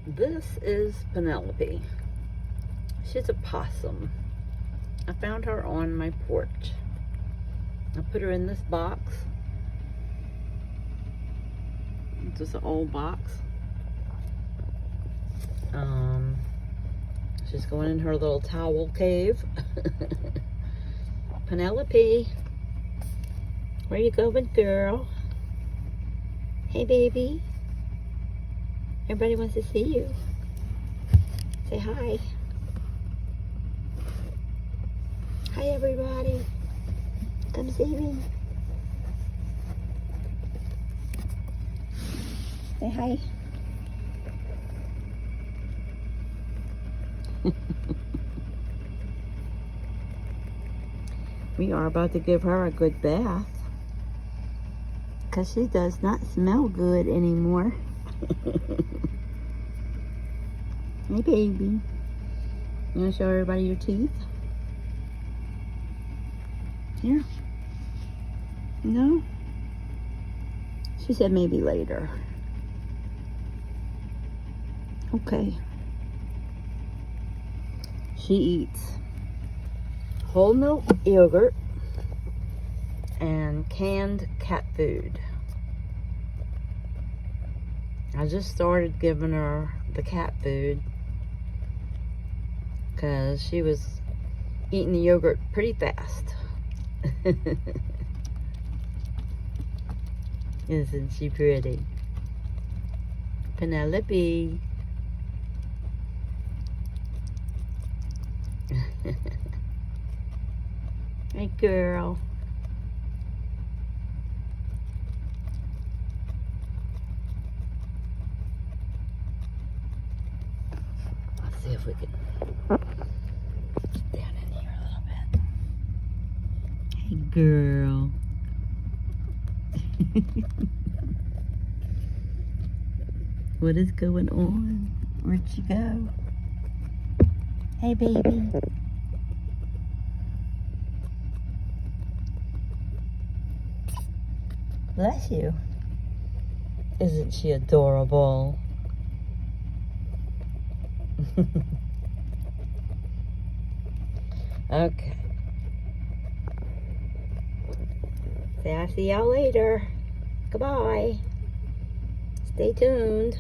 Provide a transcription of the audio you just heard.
This is Penelope. She's a possum. I found her on my porch. I put her in this box. It's just an old box. She's going in her little towel cave. Penelope, where you going, girl? Hey, baby. Everybody wants to see you. Say hi. Hi, everybody. Come see me. Say hi. We are about to give her a good bath, because she does not smell good anymore. Hey, baby. You want to show everybody your teeth? Here. No? She said maybe later. Okay. She eats whole milk yogurt and canned cat food. I just started giving her the cat food because she was eating the yogurt pretty fast. Isn't she pretty? Penelope. Hey, girl. Let's see if we can get down in here a little bit. Hey, girl. What is going on? Where'd she go? Hey, baby. Bless you. Isn't she adorable? Okay. Say I'll see y'all later. Goodbye. Stay tuned.